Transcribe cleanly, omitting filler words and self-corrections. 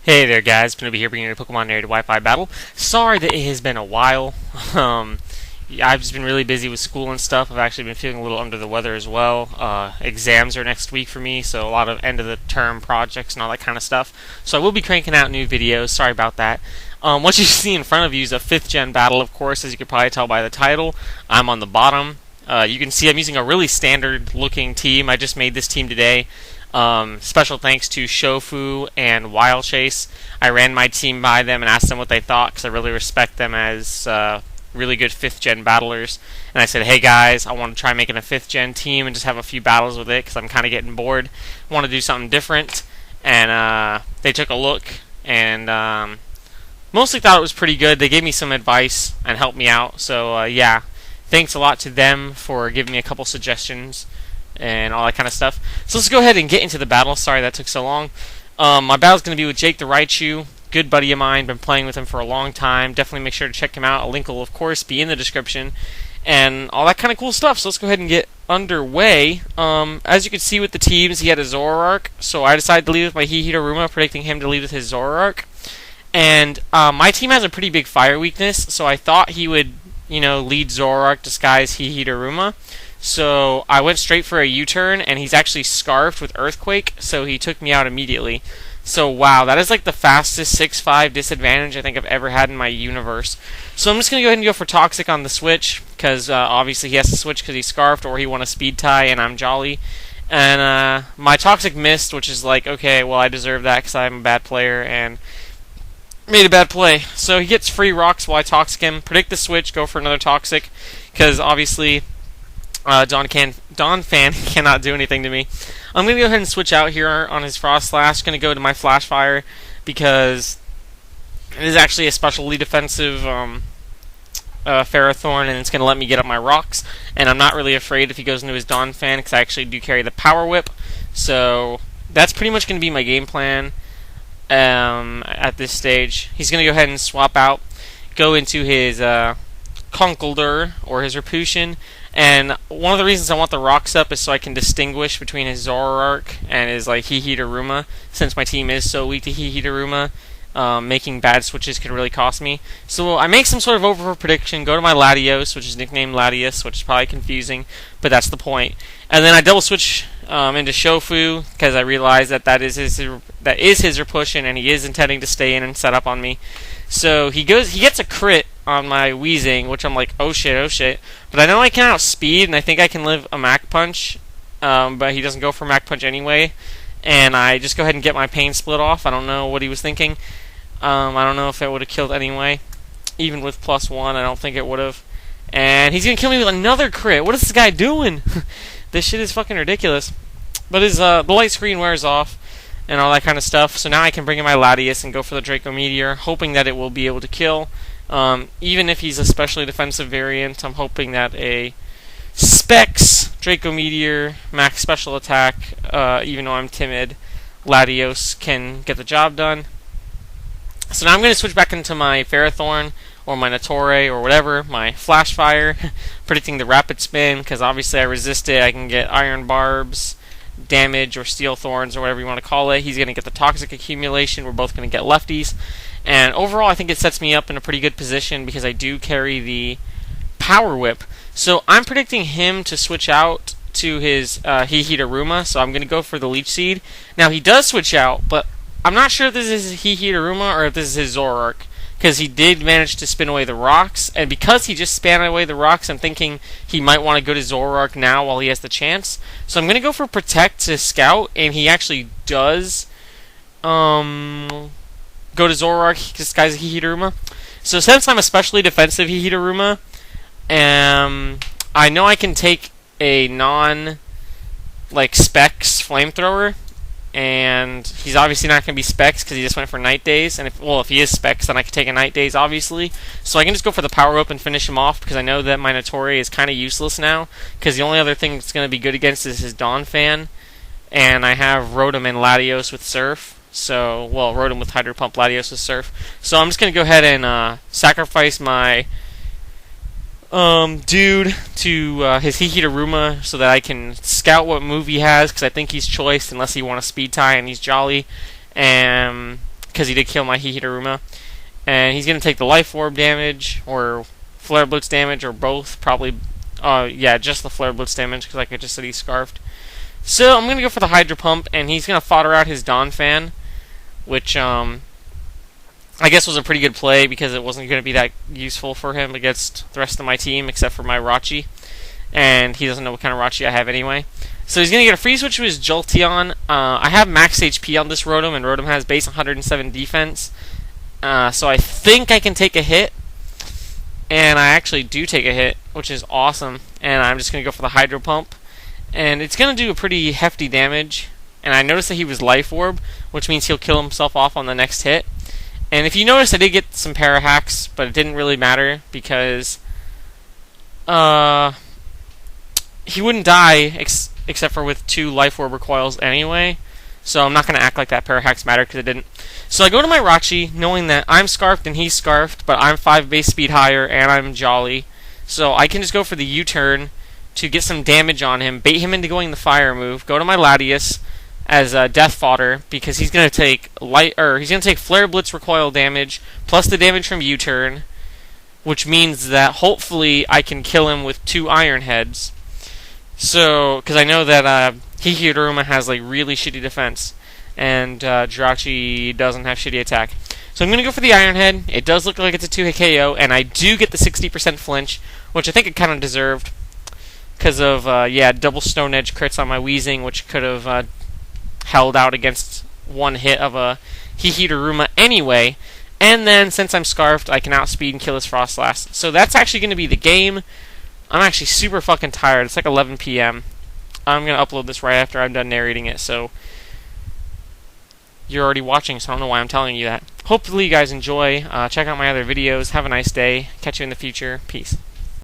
Hey there guys, going to be here bringing you a Pokemon Narrated Wi-Fi battle. Sorry that it has been a while. I've just been really busy with school and stuff. I've actually been feeling a little under the weather as well. Exams are next week for me, so a lot of end of the term projects and all that kind of stuff. So I will be cranking out new videos. Sorry about that. What you see in front of you is a 5th gen battle, of course, as you can probably tell by the title. I'm on the bottom. You can see I'm using a really standard looking team. I just made this team today. Special thanks to Shofu and Wilechase. I ran my team by them and asked them what they thought because I really respect them as really good 5th gen battlers. And I said, hey guys, I want to try making a 5th gen team and just have a few battles with it because I'm kind of getting bored. I want to do something different. And they took a look and mostly thought it was pretty good. They gave me some advice and helped me out. So yeah, thanks a lot to them for giving me a couple suggestions and all that kind of stuff. So let's go ahead and get into the battle. Sorry that took so long. My battle's going to be with JakeTheRaichu, good buddy of mine, been playing with him for a long time. Definitely make sure to check him out. A link will, of course, be in the description, and all that kind of cool stuff. So let's go ahead and get underway. As you can see with the teams, he had a Zoroark, so I decided to lead with my Heateruma, predicting him to lead with his Zoroark. And my team has a pretty big fire weakness, so I thought he would, lead Zoroark, disguise Heateruma. So I went straight for a U-turn, and he's actually scarfed with Earthquake, so he took me out immediately. So wow, that is like the fastest 6-5 disadvantage I think I've ever had in my universe. So I'm just going to go ahead and go for Toxic on the switch, because obviously he has to switch because he's scarfed, or he won a speed tie, and I'm Jolly. And my Toxic missed, which is like, okay, well I deserve that because I'm a bad player, and made a bad play. So he gets free rocks while I Toxic him, predict the switch, go for another Toxic, because obviously Don Fan cannot do anything to me. I'm going to go ahead and switch out here on his Frost Slash. Going to go to my Flash Fire because it is actually a specially defensive Ferrothorn, and it's going to let me get up my rocks. And I'm not really afraid if he goes into his Don Fan because I actually do carry the Power Whip. So that's pretty much going to be my game plan at this stage. He's going to go ahead and swap out, go into his Conkeldurr or his Repulsion. And one of the reasons I want the rocks up is so I can distinguish between his Zoroark and his Heateruma, since my team is so weak to Heateruma. Making bad switches could really cost me. So I make some sort of over prediction, go to my Latios, which is nicknamed Latias, which is probably confusing, but that's the point. And then I double switch into Shofu because I realize that is his Repulsion, and he is intending to stay in and set up on me. So he gets a crit on my Weezing, which I'm like, oh shit. But I know I can outspeed, and I think I can live a Mach Punch, but he doesn't go for Mach Punch anyway. And I just go ahead and get my Pain Split off. I don't know what he was thinking. I don't know if it would have killed anyway. Even with +1, I don't think it would have. And he's going to kill me with another crit. What is this guy doing? This shit is fucking ridiculous. But his the light screen wears off and all that kind of stuff. So now I can bring in my Latias and go for the Draco Meteor, hoping that it will be able to kill. Even if he's a specially defensive variant, I'm hoping that a Specs Draco Meteor max special attack, even though I'm timid, Latios can get the job done. So now I'm going to switch back into my Ferrothorn or my Natore or whatever, my Flash Fire, predicting the Rapid Spin, because obviously I resist it. I can get Iron Barbs, damage, or Steel Thorns, or whatever you want to call it. He's going to get the Toxic Accumulation. We're both going to get lefties. And overall, I think it sets me up in a pretty good position because I do carry the Power Whip. So I'm predicting him to switch out to his Heateruma, so I'm going to go for the Leech Seed. Now, he does switch out, but I'm not sure if this is his Heateruma or if this is his Zoroark, because he did manage to spin away the rocks, and because he just span away the rocks, I'm thinking he might want to go to Zoroark now while he has the chance. So I'm going to go for Protect to scout, and he actually does go to Zoroark, disguise Heateruma. So since I'm especially defensive Heateruma, I know I can take a Specs Flamethrower, and he's obviously not going to be Specs because he just went for Night Daze, and if he is Specs, then I can take a Night Daze, obviously. So I can just go for the Power Up and finish him off, because I know that my Natore is kind of useless now, because the only other thing it's going to be good against is his Dawn Fan, and I have Rotom and Latios with Surf. So, Rotom with Hydro Pump, Latios with Surf. So I'm just going to go ahead and sacrifice my dude to his Heateruma so that I can scout what move he has, because I think he's choiced unless he won a speed tie and he's Jolly. Because because he did kill my Hihidaruma. And he's going to take the Life Orb damage, or Flare Blitz damage, or both. Probably, yeah, just the Flare Blitz damage, because like I just said, he's Scarfed. So I'm going to go for the Hydro Pump, and he's going to fodder out his Dawn Fan, which I guess was a pretty good play, because it wasn't going to be that useful for him against the rest of my team, except for my Rachi. And he doesn't know what kind of Rachi I have anyway. So he's going to get a free switch to his Jolteon. I have max HP on this Rotom, and Rotom has base 107 defense. So I think I can take a hit, and I actually do take a hit, which is awesome. And I'm just going to go for the Hydro Pump, and it's going to do a pretty hefty damage. And I noticed that he was Life Orb, which means he'll kill himself off on the next hit. And if you notice, I did get some Para Hacks, but it didn't really matter because he wouldn't die except for with 2 Life Orb recoils anyway. So I'm not going to act like that Para Hacks matter, because it didn't. So I go to my Rachi, knowing that I'm Scarfed and he's Scarfed, but I'm 5 base speed higher, and I'm Jolly. So I can just go for the U-turn to get some damage on him, bait him into going the Fire move, go to my Latias as Death Fodder, because he's going to take Flare Blitz recoil damage, plus the damage from U-turn, which means that hopefully I can kill him with 2 Iron Heads. So, because I know that Hihidaruma has like really shitty defense, and Jirachi doesn't have shitty attack. So I'm going to go for the Iron Head. It does look like it's a 2-hit KO, and I do get the 60% flinch, which I think it kind of deserved, because of, double Stone Edge crits on my Weezing, which could have held out against 1 hit of a Hihidaruma anyway. And then, since I'm Scarfed, I can outspeed and kill his Frostlass. So that's actually going to be the game. I'm actually super fucking tired. It's like 11 p.m. I'm going to upload this right after I'm done narrating it, so you're already watching, so I don't know why I'm telling you that. Hopefully you guys enjoy. Check out my other videos. Have a nice day. Catch you in the future. Peace.